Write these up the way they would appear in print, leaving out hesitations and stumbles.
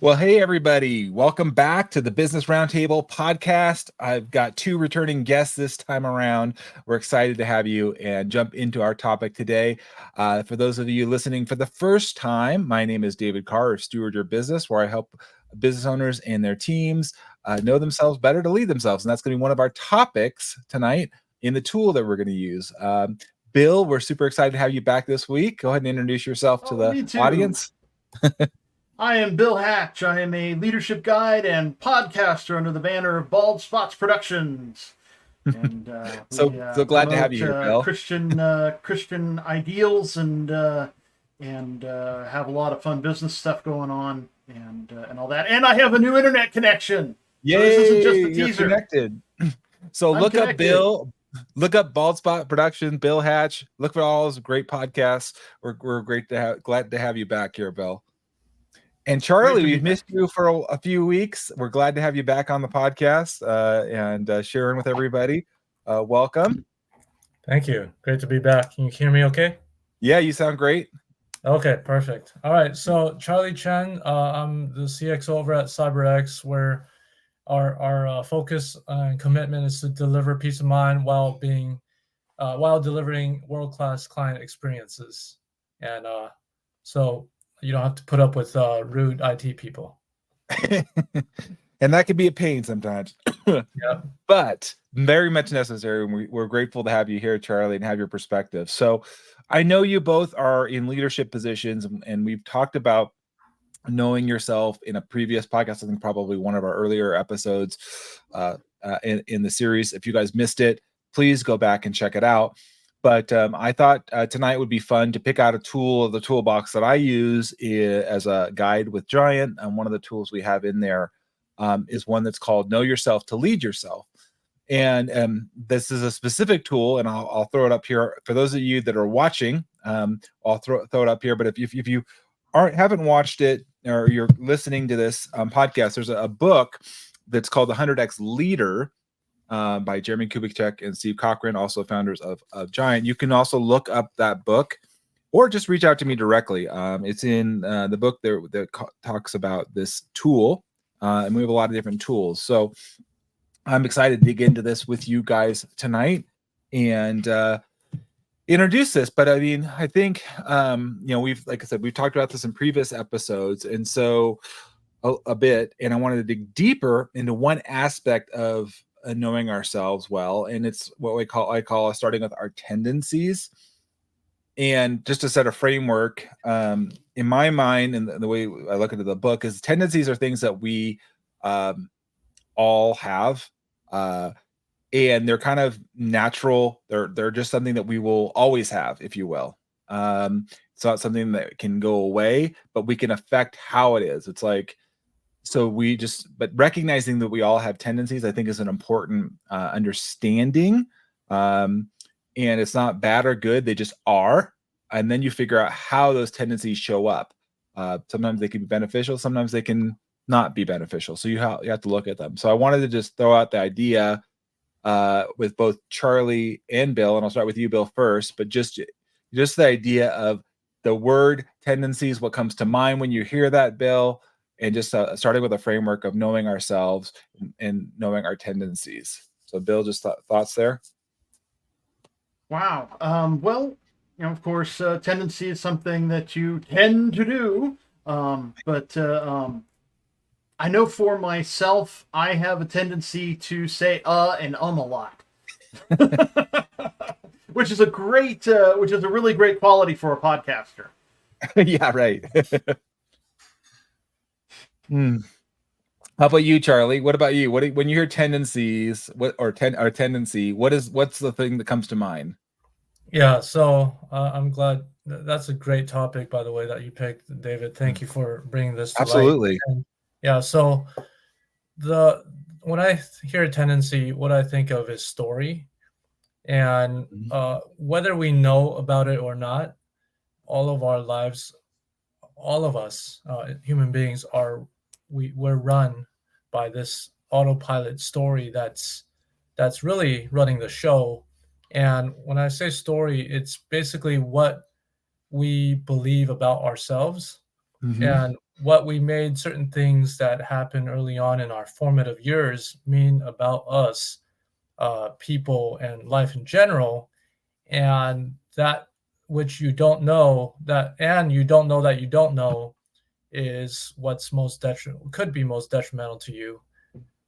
Well, hey, everybody. Welcome back to the Business Roundtable podcast. I've got two returning guests this time around. We're excited to have you and jump into our topic today. For those of you listening for the first time, my name is David Carr of Steward Your Business, where I help business owners and their teams know themselves better to lead themselves. And that's going to be one of our topics tonight in the tool that we're going to use. Bill, we're super excited to have you back this week. Go ahead and introduce yourself to the Me too. audience. I am Bill Hatch. I am a leadership guide and podcaster under the banner of Bald Spots Productions. And So glad to have you here, Bill. Christian ideals and have a lot of fun business stuff going on and all that. And I have a new internet connection. Yay! So this isn't just a teaser. You're connected. So look up Bill. Look up Bald Spot Production, Bill Hatch. Look for all those great podcasts. We're glad to have you back here, Bill. And Charlie, we've missed you for a few weeks. We're glad to have you back on the podcast and sharing with everybody. Welcome. Thank you. Great to be back. Can you hear me okay? Yeah, you sound great. Okay, perfect. All right. So Charlie Chen, I'm the CXO over at CyberX, where our focus and commitment is to deliver peace of mind while delivering world-class client experiences. And so you don't have to put up with rude IT people. And that can be a pain sometimes. Yeah. But very much necessary. And we're grateful to have you here, Charlie, and have your perspective. So I know you both are in leadership positions, and we've talked about knowing yourself in a previous podcast. I think probably one of our earlier episodes in the series. If you guys missed it, please go back and check it out. But I thought tonight would be fun to pick out a tool of the toolbox that I use as a guide with Giant. And one of the tools we have in there is one that's called Know Yourself to Lead Yourself. And this is a specific tool, and I'll throw it up here. For those of you that are watching, I'll throw it up here. But if you haven't watched it or you're listening to this podcast, there's a book that's called The 100X Leader, by Jeremy Kubicek and Steve Cochran, also founders of Giant. You can also look up that book or just reach out to me directly. It's in the book that talks about this tool, and we have a lot of different tools. So I'm excited to dig into this with you guys tonight and introduce this. But I mean, I think, like I said, we've talked about this in previous episodes. And so a bit, and I wanted to dig deeper into one aspect of knowing ourselves well, and it's what I call starting with our tendencies. And just to set a framework, in my mind, and the way I look into the book, is tendencies are things that we all have, and they're kind of natural. They're just something that we will always have, if you will. It's not something that can go away, but we can affect how it is. It's like, but recognizing that we all have tendencies, I think, is an important understanding. And it's not bad or good. They just are. And then you figure out how those tendencies show up. Sometimes they can be beneficial. Sometimes they can not be beneficial. So you have to look at them. So I wanted to just throw out the idea with both Charlie and Bill, and I'll start with you, Bill, first, but just the idea of the word tendencies, what comes to mind when you hear that, Bill, and just starting with a framework of knowing ourselves and knowing our tendencies. So Bill, just thoughts there? Wow. Well, of course, tendency is something that you tend to do. But I know for myself, I have a tendency to say and a lot. which is a really great quality for a podcaster. Yeah, right. How about you, Charlie? What about you? When you hear tendencies, tendency, what's the thing that comes to mind? Yeah, so I'm glad. That's a great topic, by the way, that you picked, David. Thank you for bringing this to Absolutely. light. And, yeah, so when I hear tendency, what I think of is story, and whether we know about it or not, all of our lives, all of us human beings we're run by this autopilot story that's really running the show. And when I say story, it's basically what we believe about ourselves and what we made certain things that happened early on in our formative years mean about us, people and life in general, and that which you don't know that, and you don't know that you don't know, is what's most detrimental, could be most detrimental to you.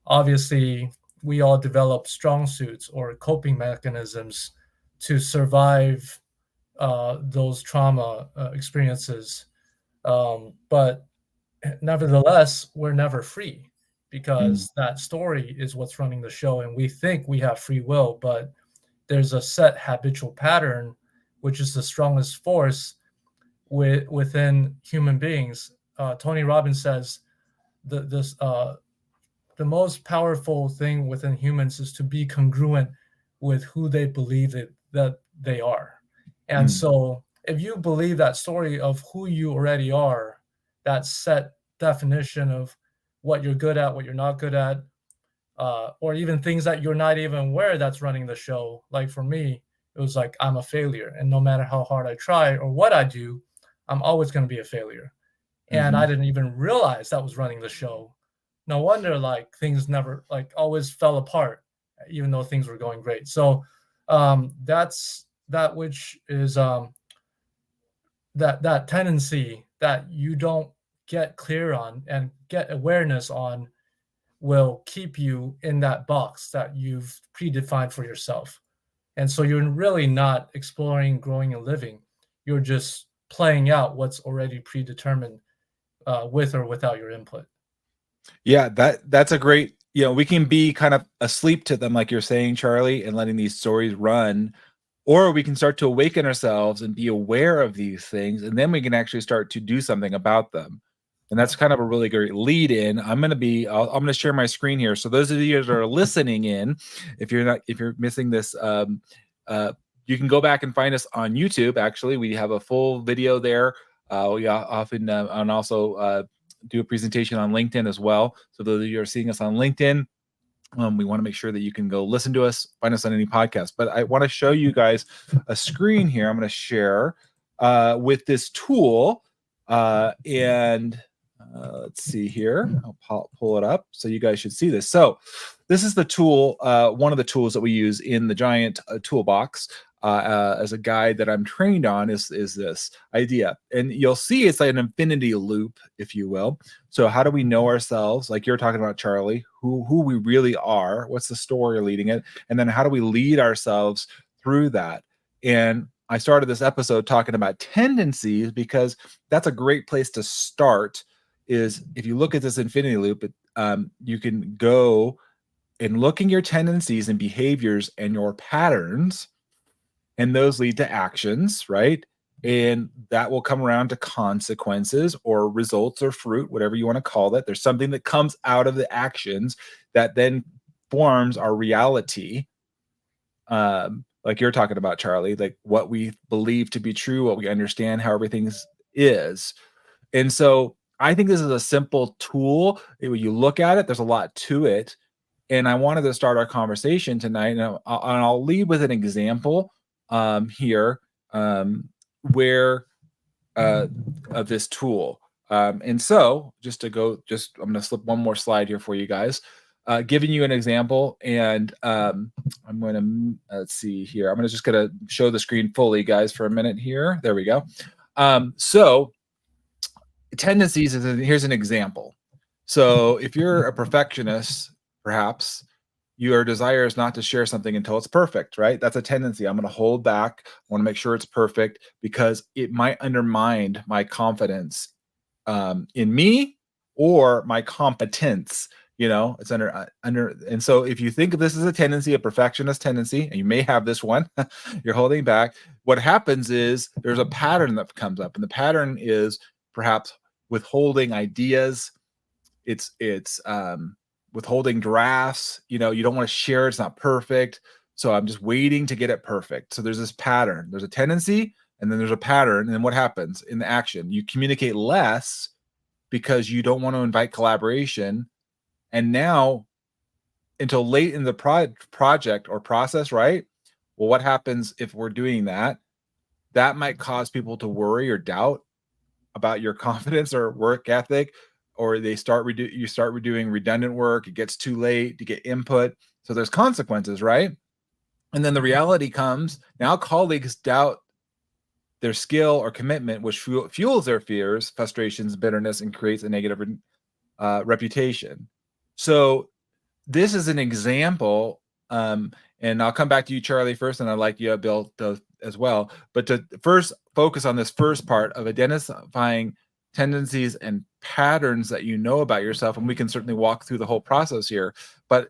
Obviously, we all develop strong suits or coping mechanisms to survive those trauma experiences. But nevertheless, we're never free, because that story is what's running the show. And we think we have free will, but there's a set habitual pattern, which is the strongest force within human beings. Tony Robbins says the most powerful thing within humans is to be congruent with who they believe that they are. And so if you believe that story of who you already are, that set definition of what you're good at, what you're not good at, or even things that you're not even aware that's running the show. Like for me, it was like, I'm a failure. And no matter how hard I try or what I do, I'm always going to be a failure. And I didn't even realize that was running the show. No wonder like things never, like always fell apart, even though things were going great. So that's that, which is that tendency that you don't get clear on and get awareness on will keep you in that box that you've predefined for yourself. And so you're really not exploring, growing, and living. You're just playing out what's already predetermined, with or without your input. Yeah, that's a great, we can be kind of asleep to them, like you're saying, Charlie, and letting these stories run, or we can start to awaken ourselves and be aware of these things, and then we can actually start to do something about them. And that's kind of a really great lead in. I'm going to share my screen here. So those of you that are listening in, if you're missing this, you can go back and find us on YouTube. Actually, we have a full video there. We often and also do a presentation on LinkedIn as well. So those of you who are seeing us on LinkedIn, we want to make sure that you can go listen to us, find us on any podcast. But I want to show you guys a screen here. I'm going to share with this tool, and let's see here. I'll pull it up so you guys should see this. So this is the tool, one of the tools that we use in the Giant toolbox. As a guide that I'm trained on is this idea. And you'll see it's like an infinity loop, if you will. So how do we know ourselves? Like you're talking about, Charlie, who we really are, what's the story leading it? And then how do we lead ourselves through that? And I started this episode talking about tendencies because that's a great place to start. Is if you look at this infinity loop, you can go and look in your tendencies and behaviors and your patterns, and those lead to actions, right? And that will come around to consequences or results or fruit, whatever you want to call it. There's something that comes out of the actions that then forms our reality. Like you're talking about, Charlie, like what we believe to be true, what we understand, how everything is. And so I think this is a simple tool. When you look at it, there's a lot to it. And I wanted to start our conversation tonight, and I'll lead with an example here where of this tool. And so I'm going to slip one more slide here for you guys, giving you an example. And I'm going to, let's see here. I'm just going to show the screen fully, guys, for a minute here. There we go. So tendencies, here's an example. So if you're a perfectionist, perhaps your desire is not to share something until it's perfect, right? That's a tendency. I'm going to hold back. I want to make sure it's perfect because it might undermine my confidence in me or my competence. It's under. And so if you think of this as a tendency, a perfectionist tendency, and you may have this one, you're holding back. What happens is there's a pattern that comes up, and the pattern is perhaps withholding ideas. It's withholding drafts. You don't want to share. It's not perfect. So I'm just waiting to get it perfect. So there's this pattern. There's a tendency, and then there's a pattern. And then what happens in the action? You communicate less because you don't want to invite collaboration. And now, until late in the project or process, right? Well, what happens if we're doing that? That might cause people to worry or doubt about your confidence or work ethic, or you start doing redundant work, it gets too late to get input. So there's consequences, right? And then the reality comes, now colleagues doubt their skill or commitment, which fuels their fears, frustrations, bitterness, and creates a negative reputation. So this is an example, and I'll come back to you, Charlie, first, and I'd like you, Bill, as well. But to first focus on this first part of identifying tendencies and patterns that you know about yourself, and we can certainly walk through the whole process here. But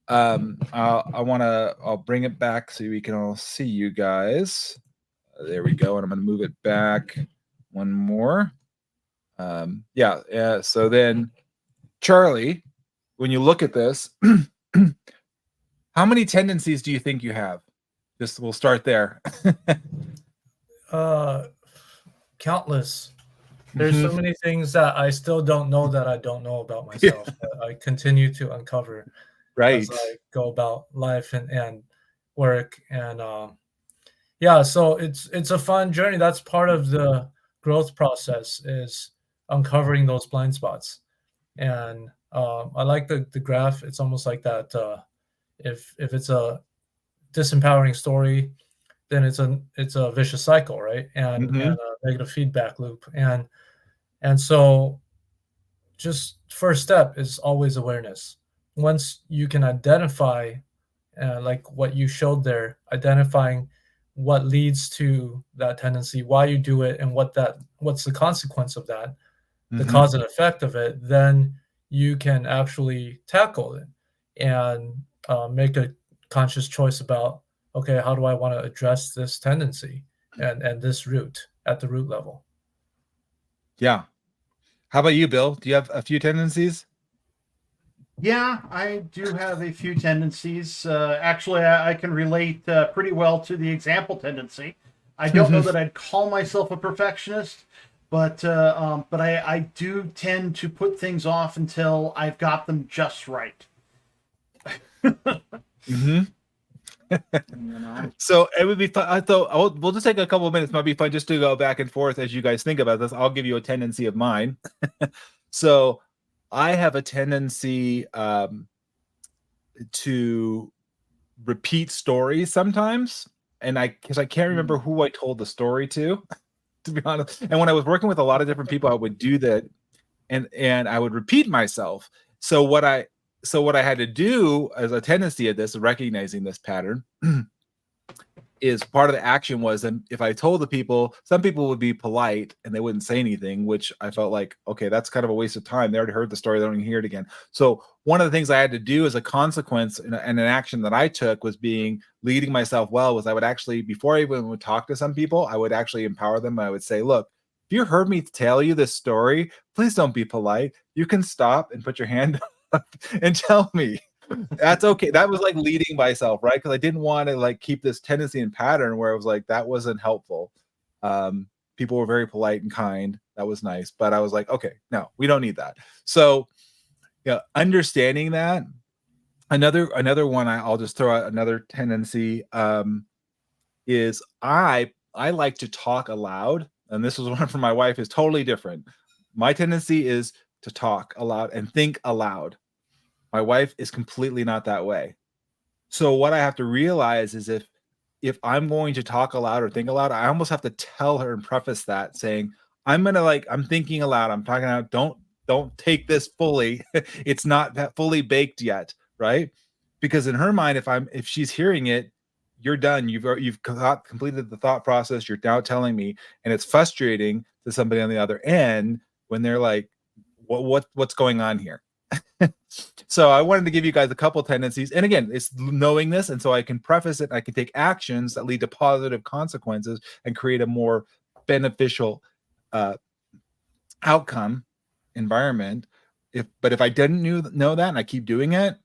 I'll bring it back so we can all see you guys. There we go, and I'm going to move it back one more. So then, Charlie, when you look at this, how many tendencies do you think you have? We'll start there. Countless. There's so many things that I still don't know that I don't know about myself. That I continue to uncover as I go about life and work. And so it's a fun journey. That's part of the growth process, is uncovering those blind spots. And I like the graph. It's almost like that. If it's a disempowering story, then it's a vicious cycle, right? And a negative feedback loop. And so just first step is always awareness. Once you can identify, like what you showed there, identifying what leads to that tendency, why you do it, and what's the consequence of that, the cause and effect of it, then you can actually tackle it and make a conscious choice about, okay, how do I want to address this tendency and this root at the root level? Yeah. How about you, Bill? Do you have a few tendencies? Yeah, I do have a few tendencies. Actually, I can relate pretty well to the example tendency. I don't know that I'd call myself a perfectionist, but I do tend to put things off until I've got them just right. So it would be fun. I thought we'll just take a couple of minutes. Might be fun just to go back and forth as you guys think about this. I'll give you a tendency of mine. So I have a tendency to repeat stories sometimes, and because I can't remember who I told the story to be honest. And when I was working with a lot of different people, I would do that, and I would repeat myself. So what I had to do as a tendency of this, recognizing this pattern, is part of the action was, and if I told the people, some people would be polite and they wouldn't say anything, which I felt like, okay, that's kind of a waste of time. They already heard the story, they don't even hear it again. So one of the things I had to do as a consequence and an action that I took was leading myself well, was I would actually, before I even would talk to some people, I would actually empower them. I would say, look, if you heard me tell you this story, please don't be polite. You can stop and put your hand up and tell me. That's okay. That was like leading myself, right? Because I didn't want to like keep this tendency and pattern where it was like that wasn't helpful. People were very polite and kind. That was nice, but I was like, okay, no, we don't need that. So, understanding that. Another one I'll just throw out another tendency is I like to talk aloud, and this was one from my wife, is totally different. My tendency is to talk aloud and think aloud. My wife is completely not that way. So what I have to realize is if I'm going to talk aloud or think aloud, I almost have to tell her and preface that saying, I'm thinking aloud, I'm talking out, don't take this fully. It's not that fully baked yet, right? Because in her mind, if she's hearing it, you're done. You've completed the thought process. You're now telling me, and it's frustrating to somebody on the other end when they're like, what's going on here? So I wanted to give you guys a couple tendencies. And again, it's knowing this. And so I can preface it. I can take actions that lead to positive consequences and create a more beneficial outcome environment. But if I didn't know that and I keep doing it,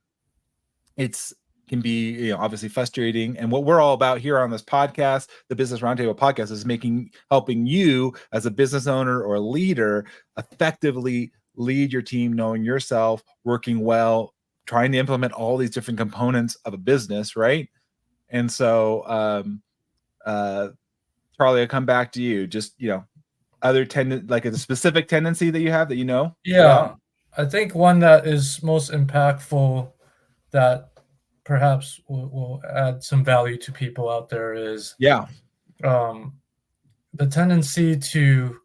can be obviously frustrating. And what we're all about here on this podcast, the Business Roundtable podcast, is helping you as a business owner or a leader effectively lead your team, knowing yourself, working well, trying to implement all these different components of a business, right? And so, Charlie, I'll come back to you. Just, other like a specific tendency that you have that you know Yeah, about? I think one that is most impactful that perhaps will add some value to people out there is Yeah. The tendency to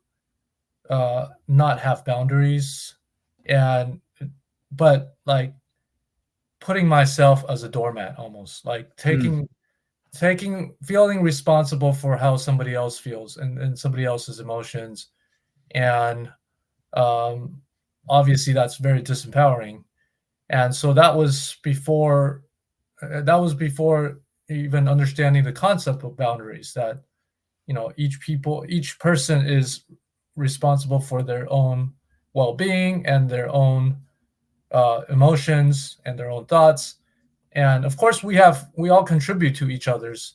not have boundaries, and but like putting myself as a doormat, almost like Mm. feeling responsible for how somebody else feels and somebody else's emotions, and um, obviously that's very disempowering. And so that was before even understanding the concept of boundaries, that each person is responsible for their own well-being and their own emotions and their own thoughts. And of course we all contribute to each other's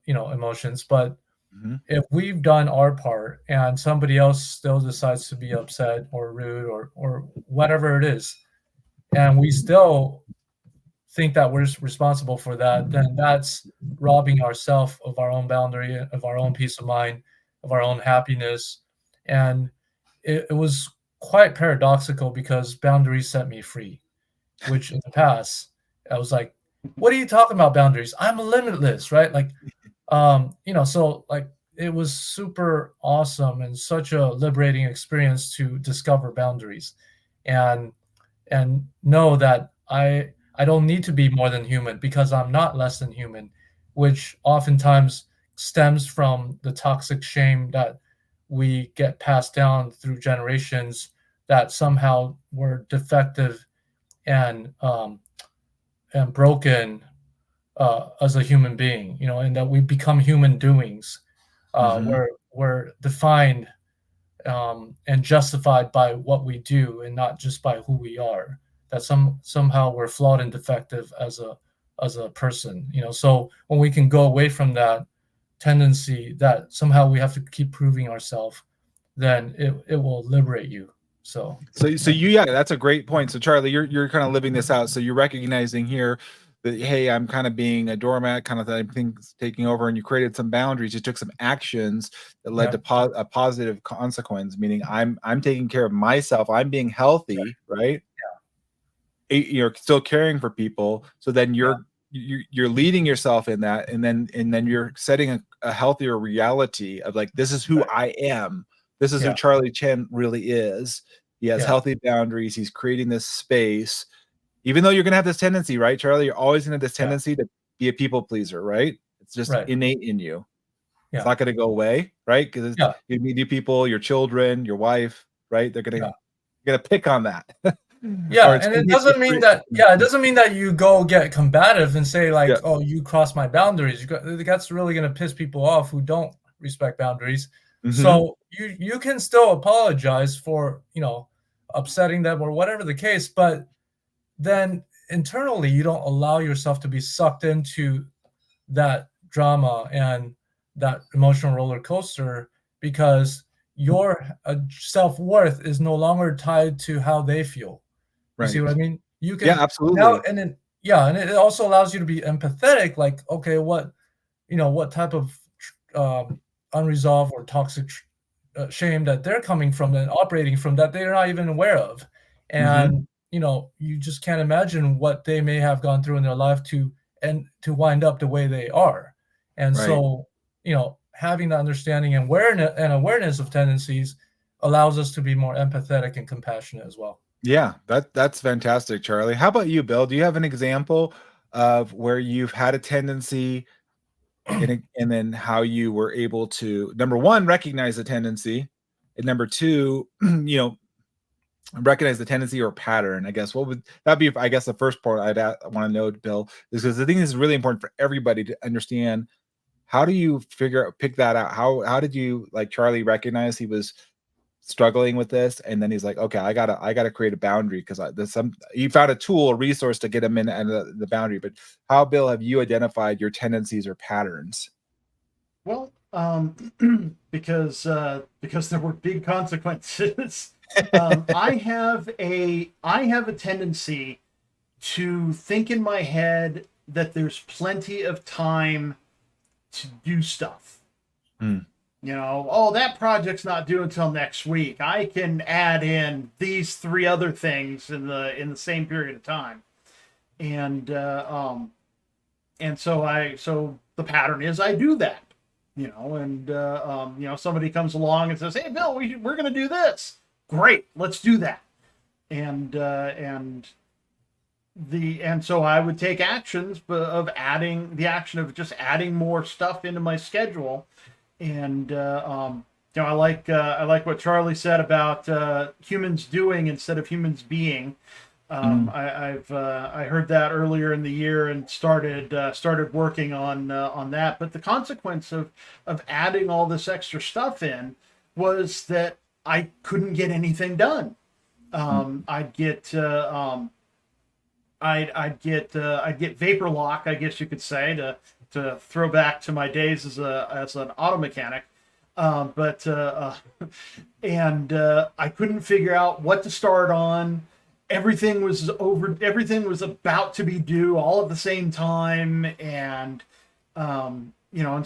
emotions, but Mm-hmm. if we've done our part and somebody else still decides to be upset or rude or whatever it is, and we still think that we're responsible for that, then that's robbing ourselves of our own boundary, of our own peace of mind, of our own happiness. And it was quite paradoxical, because boundaries set me free, which in the past I was like, what are you talking about, boundaries? I'm limitless, right? Like, so like it was super awesome and such a liberating experience to discover boundaries, and know that I don't need to be more than human, because I'm not less than human, which oftentimes stems from the toxic shame that we get passed down through generations, that somehow we're defective and broken as a human being, and that we become human doings. Mm-hmm. We're defined and justified by what we do, and not just by who we are. That somehow we're flawed and defective as a person. So when we can go away from that tendency that somehow we have to keep proving ourselves, then it will liberate you. So Yeah, that's a great point. So Charlie, you're kind of living this out. So you're recognizing here that, hey, I'm kind of being a doormat, kind of that things taking over, and you created some boundaries. You took some actions that led yeah, to a positive consequence, meaning I'm taking care of myself. I'm being healthy, right? You're still caring for people. So then yeah, you're leading yourself in that, and then you're setting a healthier reality of like, this is who right, I am. This is who yeah, Charlie Chen really is. He has yeah, healthy boundaries. He's creating this space. Even though you're gonna have this tendency, right, Charlie? You're always gonna have this yeah, tendency to be a people pleaser, right? It's just right, innate in you. It's yeah, not gonna go away, right? Because yeah, you meet new people, your children, your wife, right? They're yeah. gonna pick on that. Or Yeah, it's and gonna it be doesn't mean that. Yeah, it doesn't mean that you go get combative and say yeah. like, "Oh, you crossed my boundaries." That's really going to piss people off who don't respect boundaries. Mhm. So you can still apologize for upsetting them or whatever the case, but then internally you don't allow yourself to be sucked into that drama and that emotional roller coaster, because your self-worth is no longer tied to how they feel. You see Right. what I mean? You Yeah, can now, absolutely. and then yeah, and it also allows you to be empathetic. Like, okay, what type of um, unresolved or toxic shame that they're coming from and operating from, that they're not even aware of, Mhm. and you just can't imagine what they may have gone through in their life to wind up the way they are. And Right. so having the understanding and awareness of tendencies allows us to be more empathetic and compassionate as well. Yeah, that's fantastic, Charlie. How about you, Bill? Do you have an example of where you've had a tendency and then how you were able to, number one, recognize the tendency, and number two, recognize the tendency or pattern? I guess what would that be? I guess the first part I want to know, Bill, is because I think this is really important for everybody to understand. How do you pick that out? How did you, like Charlie, recognize he was struggling with this, and then he's like, okay, I gotta create a boundary, because there's some, you found a tool, a resource to get him in and the boundary. But how, Bill, have you identified your tendencies or patterns? Well, because there were big consequences. I have a tendency to think in my head that there's plenty of time to do stuff. Hmm. oh, that project's not due until next week. I can add in these 3 other things in the same period of time. And so the pattern is I do that, and somebody comes along and says, "Hey, Bill, we're going to do this." Great, let's do that. And so I would take actions of just adding more stuff into my schedule. And I like what Charlie said about humans doing instead of humans being. I heard that earlier in the year and started working on that. But the consequence of adding all this extra stuff in was that I couldn't get anything done. I'd get vapor lock, I guess you could say, to throw back to my days as an auto mechanic. And I couldn't figure out what to start on. Everything was about to be due all at the same time. And, and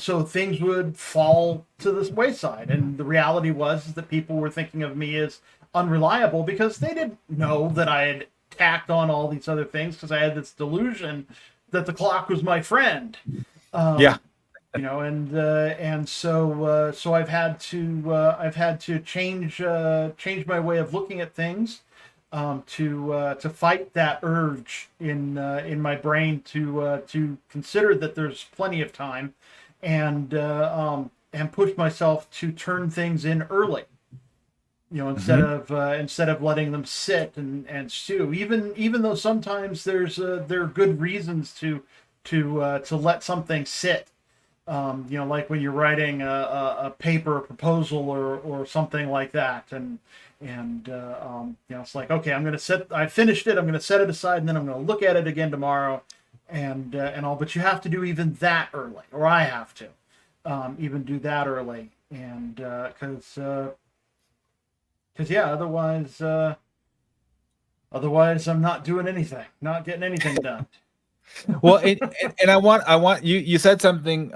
so things would fall to the wayside. And the reality was that people were thinking of me as unreliable because they didn't know that I had tacked on all these other things, because I had this delusion that the clock was my friend. Yeah. And so I've had to change my way of looking at things, to fight that urge in my brain to consider that there's plenty of time, and push myself to turn things in early. Instead of letting them sit and stew, even though sometimes there are good reasons to let something sit. Like when you're writing a paper, a proposal, or something like that, and it's like, okay, I finished it, I'm gonna set it aside, and then I'm gonna look at it again tomorrow, and all. But you have to do even that early, or I have to even do that early, and because otherwise I'm not doing anything, not getting anything done. Well, and I want you said something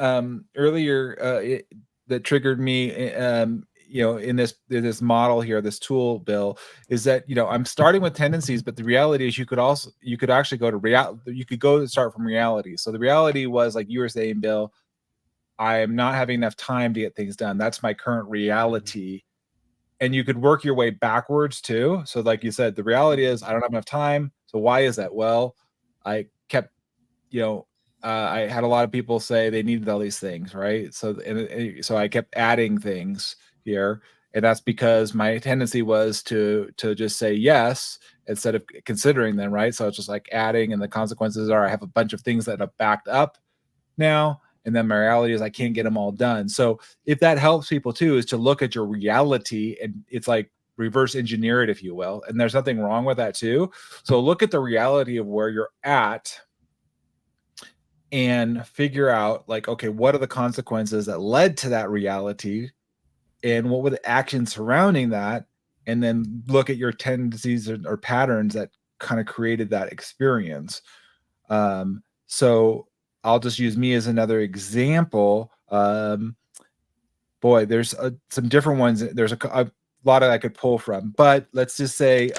earlier that triggered me, in this model here, this tool, Bill, is that, I'm starting with tendencies, but the reality is you could actually go to you could go to start from reality. So the reality was, like you were saying, Bill, I am not having enough time to get things done. That's my current reality. And you could work your way backwards too. So like you said, the reality is I don't have enough time. So why is that? Well, I kept, I had a lot of people say they needed all these things, right? So so I kept adding things here, and that's because my tendency was to just say yes instead of considering them, right? So it's just like adding, and the consequences are I have a bunch of things that have backed up now, and then my reality is I can't get them all done. So if that helps people too, is to look at your reality, and it's like reverse engineer it, if you will. And there's nothing wrong with that too. So look at the reality of where you're at and figure out, like, okay, what are the consequences that led to that reality, and what were the actions surrounding that, and then look at your tendencies or patterns that kind of created that experience. So I'll just use me as another example. Boy, there's some different ones. There's a lot I could pull from, but let's just say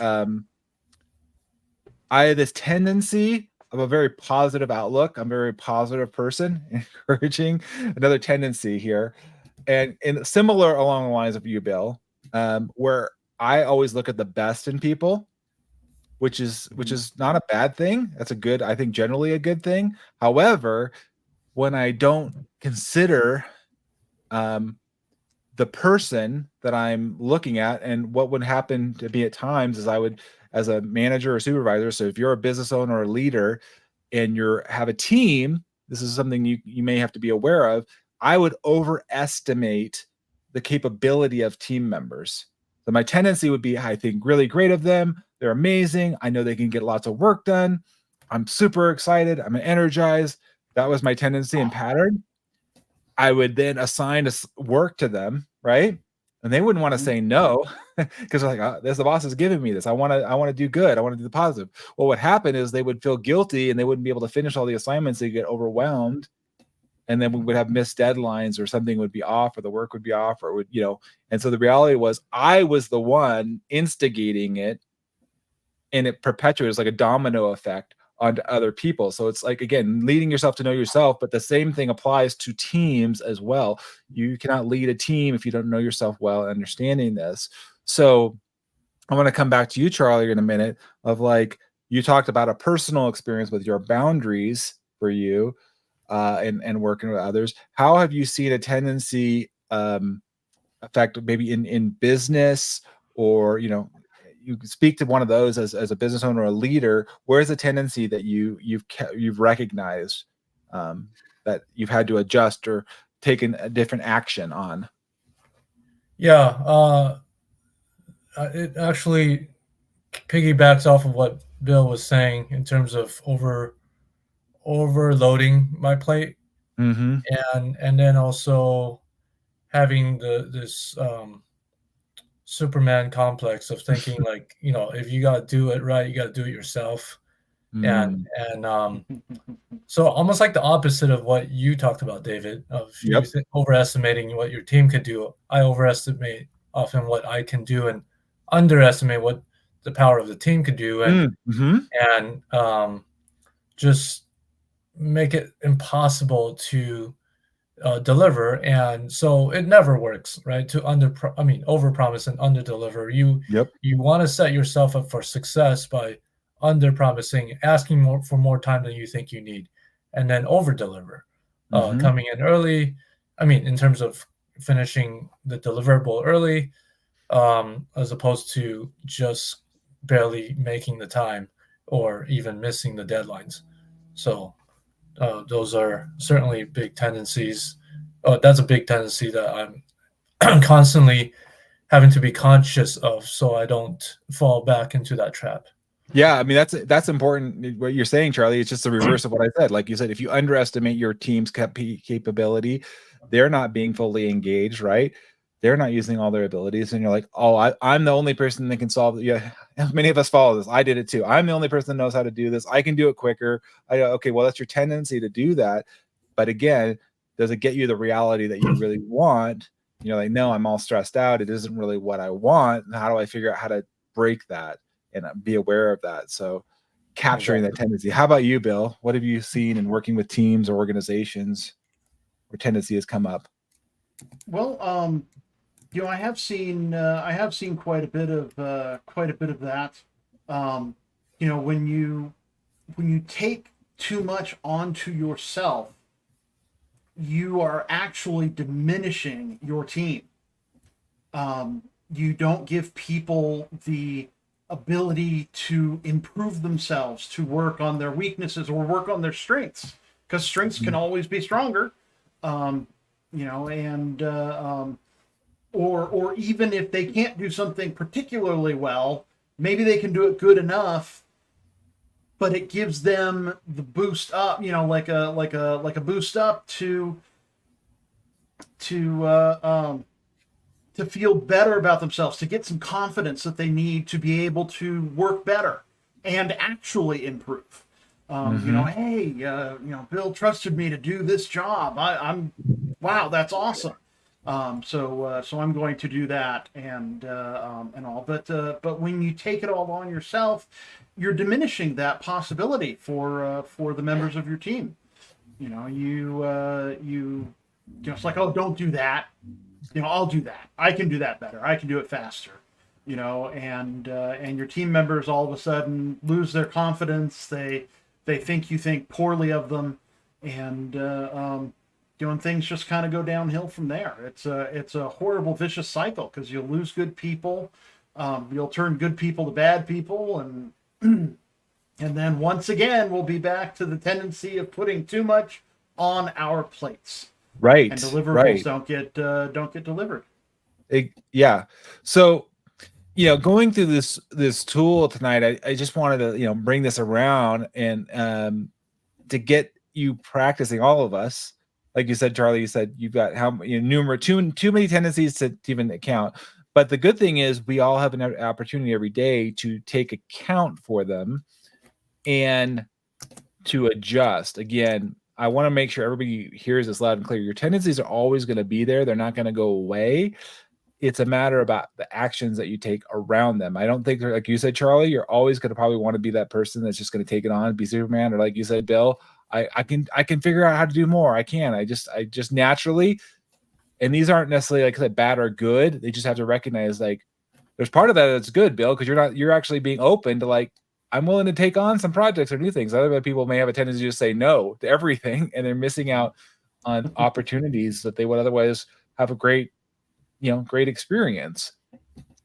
I have this tendency of a very positive outlook. I'm a very positive person, encouraging. Another tendency here, and similar along the lines of you, Bill, where I always look at the best in people, which is not a bad thing. That's I think generally a good thing. However, when I don't consider the person that I'm looking at, and what would happen to me at times is I would, as a manager or supervisor, so if you're a business owner or a leader and have a team, this is something you may have to be aware of. I would overestimate the capability of team members. So my tendency would be, I think really great of them. They're amazing. I know they can get lots of work done. I'm super excited. I'm energized. That was my tendency and pattern. I would then assign work to them, right? And they wouldn't want to say no, because they're like, oh, the boss is giving me this. I want to do good. I want to do the positive. Well, what happened is they would feel guilty and they wouldn't be able to finish all the assignments. They get overwhelmed. and then we would have missed deadlines, or something would be off, or the work would be off, or it would, and so the reality was I was the one instigating it, and it perpetuates like a domino effect onto other people. So it's like, again, leading yourself to know yourself, but the same thing applies to teams as well. You cannot lead a team if you don't know yourself well and understanding this. So I want to come back to you, Charlie, in a minute, of like, you talked about a personal experience with your boundaries for you, and working with others. How have you seen a tendency affect maybe in business, or you speak to one of those as a business owner or a leader? Where's a tendency that you've recognized, that you've had to adjust or taken a different action on? Yeah, it actually piggybacks off of what Bill was saying in terms of overloading my plate, Mm-hmm. and then also having this Superman complex of thinking like, if you got to do it right, you got to do it yourself. And so almost like the opposite of what you talked about, David, of Yep. you overestimating what your team could do. I overestimate often what I can do and underestimate what the power of the team could do, and just make it impossible to deliver. And so it never works, right? To overpromise and underdeliver. You want to set yourself up for success by underpromising, asking for more time than you think you need, and then overdeliver, coming in early. In terms of finishing the deliverable early, as opposed to just barely making the time or even missing the deadlines. So those are certainly big tendencies. That's a big tendency that I'm constantly having to be conscious of, so I don't fall back into that trap. Yeah, that's important. What you're saying, Charlie, it's just the reverse of what I said. Like you said, if you underestimate your team's capability, they're not being fully engaged, right? They're not using all their abilities, and you're like, oh, I'm the only person that can solve it. Yeah, many of us follow this. I did it too. I'm the only person that knows how to do this. I can do it quicker. Okay, well, that's your tendency to do that. But again, does it get you the reality that you really want? You're like, no, I'm all stressed out. It isn't really what I want. How do I figure out how to break that and be aware of that? So capturing that tendency. How about you, Bill? What have you seen in working with teams or organizations where tendency has come up? Well, I have seen quite a bit of that. When you take too much onto yourself, you are actually diminishing your team. You don't give people the ability to improve themselves, to work on their weaknesses or work on their strengths, because strengths can always be stronger. Or even if they can't do something particularly well, maybe they can do it good enough, but it gives them the boost up, like a boost up to feel better about themselves, to get some confidence that they need to be able to work better and actually improve. Hey, Bill trusted me to do this job. Wow, that's awesome. So I'm going to do that and all. But when you take it all on yourself, you're diminishing that possibility for the members of your team. You it's like, oh, don't do that. I'll do that. I can do that better. I can do it faster. And your team members all of a sudden lose their confidence. They think you think poorly of them, and things just kind of go downhill from there. It's a horrible vicious cycle, because you'll lose good people, you'll turn good people to bad people, and and then once again we'll be back to the tendency of putting too much on our plates. Right. And deliverables don't get delivered. Yeah. So, going through this tool tonight, I just wanted to, bring this around and to get you practicing, all of us. Like you said, Charlie, you said you've got too many tendencies to even count. But the good thing is we all have an opportunity every day to take account for them and to adjust. Again, I want to make sure everybody hears this loud and clear. Your tendencies are always going to be there. They're not going to go away. It's a matter about the actions that you take around them. I don't think, like you said, Charlie, you're always going to probably want to be that person that's just going to take it on, be Superman, or like you said, Bill, I can figure out how to do more. I just naturally, and these aren't necessarily, like I said, bad or good. They just have to recognize, like, there's part of that that's good, Bill, because you're actually being open to, like, I'm willing to take on some projects or new things. Other people may have a tendency to just say no to everything, and they're missing out on opportunities that they would otherwise have a great experience.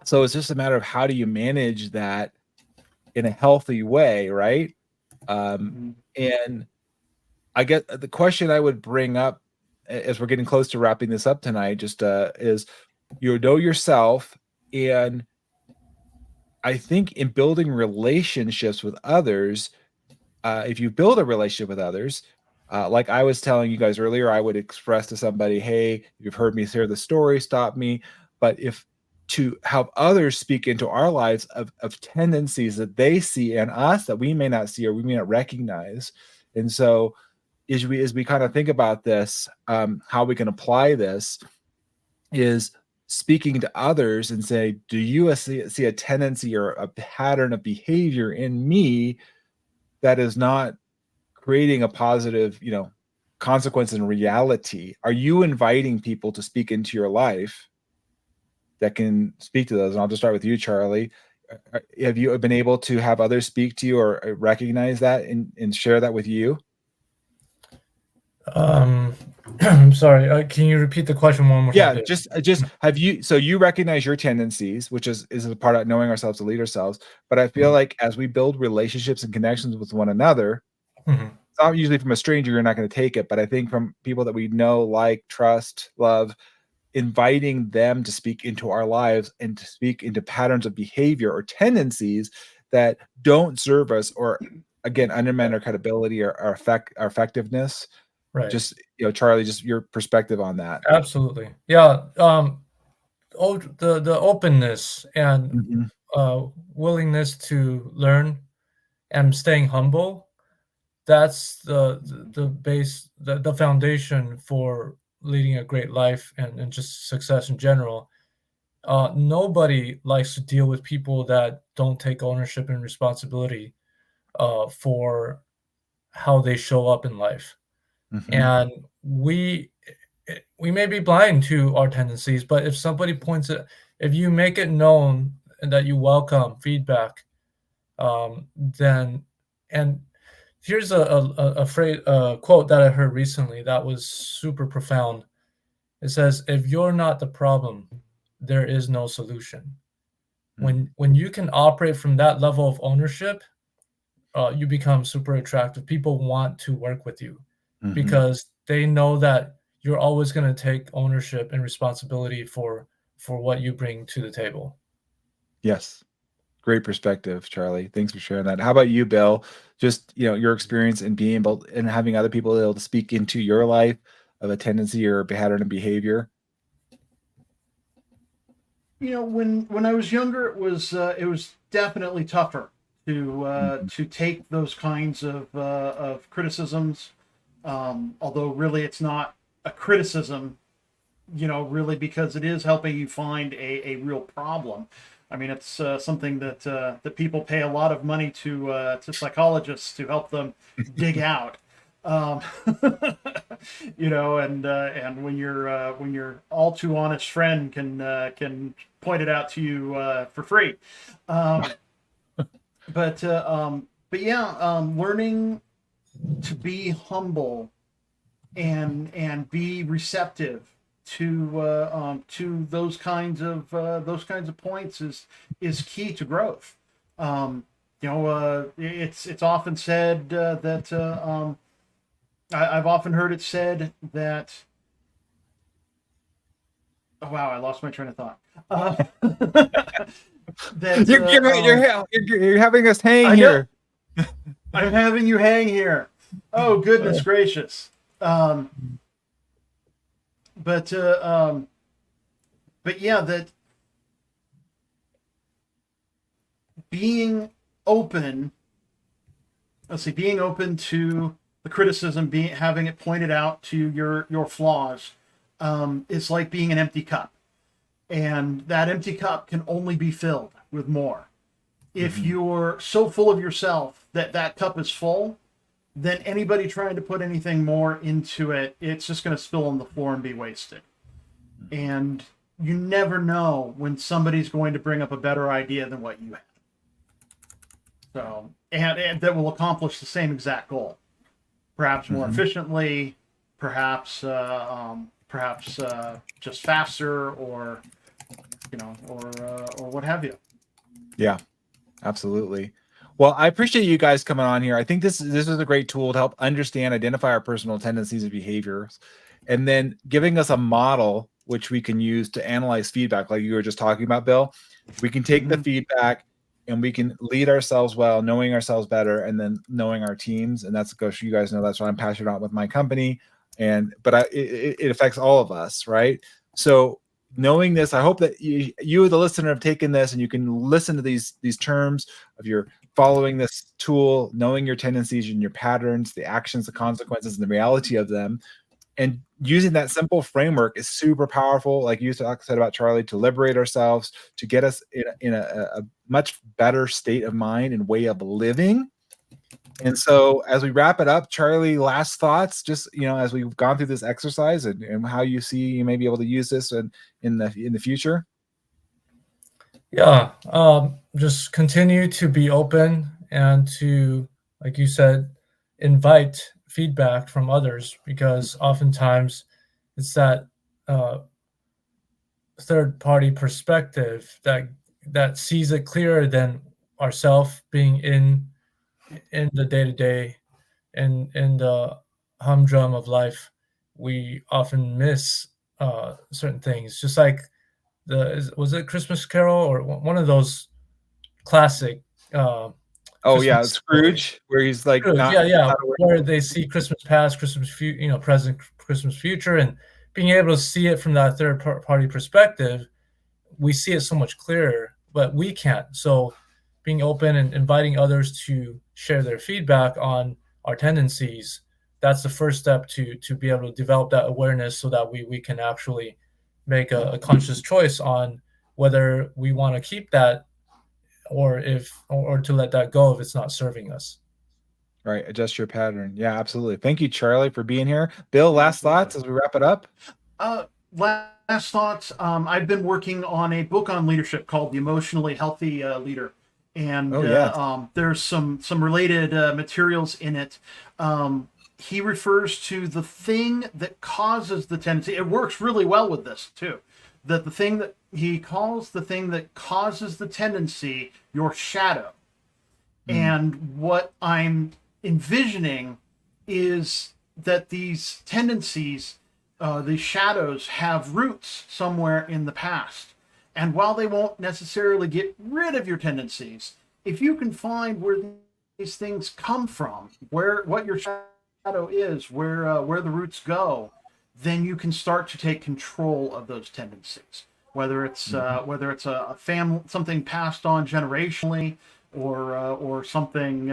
So it's just a matter of how do you manage that in a healthy way, right? And I get the question I would bring up as we're getting close to wrapping this up tonight, just is, you know yourself. And I think in building relationships with others, if you build a relationship with others, like I was telling you guys earlier, I would express to somebody, hey, you've heard me share the story, stop me. But if to have others speak into our lives of tendencies that they see in us that we may not see or we may not recognize. And so as we kind of think about this, how we can apply this is speaking to others and say, do you see a tendency or a pattern of behavior in me that is not creating a positive, consequence in reality? Are you inviting people to speak into your life that can speak to those? And I'll just start with you, Charlie. Have you been able to have others speak to you or recognize that and share that with you? I'm sorry. Can you repeat the question one more time? Yeah, just have you, so you recognize your tendencies, which is a part of knowing ourselves to lead ourselves. But I feel like as we build relationships and connections with one another, it's not usually from a stranger, you're not going to take it. But I think from people that we know, like, trust, love, inviting them to speak into our lives and to speak into patterns of behavior or tendencies that don't serve us, or again, undermine our credibility or our effectiveness. Right. Just, Charlie, just your perspective on that. Absolutely. Yeah. The openness and willingness to learn and staying humble, that's the base, the foundation for leading a great life and just success in general. Nobody likes to deal with people that don't take ownership and responsibility for how they show up in life. And we may be blind to our tendencies, but if somebody points it, if you make it known and that you welcome feedback, then, and here's a phrase, a quote that I heard recently that was super profound. It says, if you're not the problem, there is no solution. When you can operate from that level of ownership, you become super attractive. People want to work with you because they know that you're always going to take ownership and responsibility for what you bring to the table. Yes. Great perspective, Charlie. Thanks for sharing that. How about you, Bill? Just, your experience in being able and having other people able to speak into your life of a tendency or a pattern of behavior. When I was younger, it was definitely tougher to take those kinds of criticisms. Although really it's not a criticism, really, because it is helping you find a real problem. I mean, it's something that people pay a lot of money to psychologists to help them dig out. And when your all too honest friend can point it out to you for free. But yeah, learning to be humble and be receptive to those kinds of points is key to growth. It's often said that I've often heard it said that. Oh wow, I lost my train of thought. That You're having us hang here. I'm having you hang here. Oh goodness gracious. But yeah, that being open to the criticism, having it pointed out to your flaws, is like being an empty cup, and that empty cup can only be filled with more. If you're so full of yourself that that cup is full, then anybody trying to put anything more into it, it's just going to spill on the floor and be wasted. And you never know when somebody's going to bring up a better idea than what you have. So, and that will accomplish the same exact goal, perhaps more efficiently, perhaps just faster, or or what have you. Yeah, absolutely. Well, I appreciate you guys coming on here. I think this is a great tool to help understand, identify our personal tendencies and behaviors, and then giving us a model which we can use to analyze feedback, like you were just talking about, Bill. We can take the feedback and we can lead ourselves well, knowing ourselves better, and then knowing our teams. And that's, you guys know, that's what I'm passionate about with my company. But it affects all of us, right? So knowing this, I hope that you the listener, have taken this and you can listen to these terms of your following this tool, knowing your tendencies and your patterns, the actions, the consequences, and the reality of them. And using that simple framework is super powerful, like you said about Charlie, to liberate ourselves, to get us in a much better state of mind and way of living. And so as we wrap it up, Charlie, last thoughts, just, as we've gone through this exercise and how you see you may be able to use this in the future. Yeah, just continue to be open and to, like you said, invite feedback from others, because oftentimes it's that third-party perspective that sees it clearer than ourselves being in the day-to-day and in the humdrum of life. We often miss certain things, just like was it Christmas Carol or one of those classic Christmas Scrooge stories, where he's like, Scrooge, where they see Christmas past, Christmas present, Christmas future, and being able to see it from that third party perspective, we see it so much clearer, but we can't. So being open and inviting others to share their feedback on our tendencies, that's the first step to be able to develop that awareness, so that we can actually make a conscious choice on whether we want to keep that or to let that go if it's not serving us. Right. Adjust your pattern. Yeah, absolutely. Thank you, Charlie, for being here. Bill, last thoughts as we wrap it up? Last thoughts. I've been working on a book on leadership called The Emotionally Healthy Leader. And there's some related materials in it. He refers to the thing that causes the tendency. It works really well with this too. That the thing that he calls the thing that causes the tendency, your shadow. And what I'm envisioning is that these tendencies, these shadows, have roots somewhere in the past. And while they won't necessarily get rid of your tendencies, if you can find where these things come from, what your shadow is, where the roots go, then you can start to take control of those tendencies. Whether it's a family, something passed on generationally, or something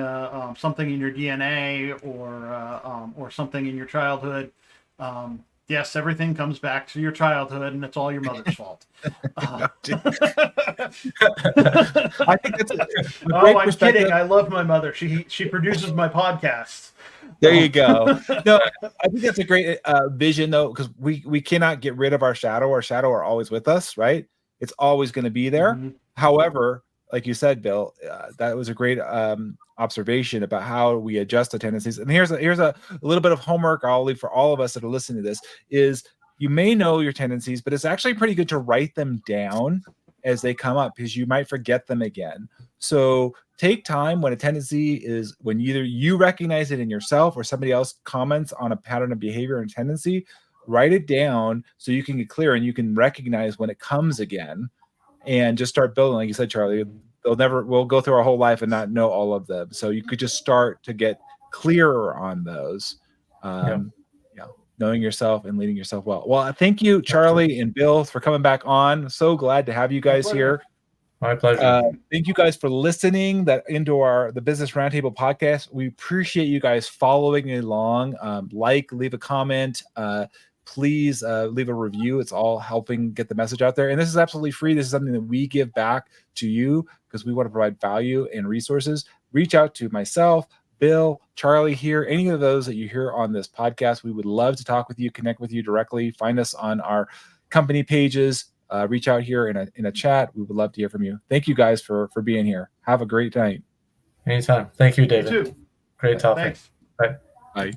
something in your DNA, or something in your childhood. Yes, everything comes back to your childhood, and it's all your mother's fault. I think that's a great I'm perspective. kidding. I love my mother. She produces my podcasts. There you go. No, I think that's a great vision, though, because we cannot get rid of our shadow. Our shadow are always with us, right? It's always going to be there. However, like you said, Bill, that was a great observation about how we adjust the tendencies. And here's a little bit of homework I'll leave for all of us that are listening to this: is you may know your tendencies, but it's actually pretty good to write them down as they come up, because you might forget them again. So take time when a tendency is, when either you recognize it in yourself or somebody else comments on a pattern of behavior and tendency, write it down so you can get clear and you can recognize when it comes again, and just start building. Like you said, Charlie, we'll go through our whole life and not know all of them. So you could just start to get clearer on those. Knowing yourself and leading yourself well. Well, thank you, Charlie and Bill, for coming back on. So glad to have you guys here. My pleasure. Thank you guys for listening into the Business Roundtable podcast. We appreciate you guys following along. Leave a comment. Please leave a review. It's all helping get the message out there. And this is absolutely free. This is something that we give back to you because we want to provide value and resources. Reach out to myself, Bill, Charlie here, any of those that you hear on this podcast. We would love to talk with you, connect with you directly. Find us on our company pages. Reach out here in a chat. We would love to hear from you. Thank you guys for being here. Have a great night. Anytime. Thank you, David. You too. Great topic. Thanks. Bye. Bye.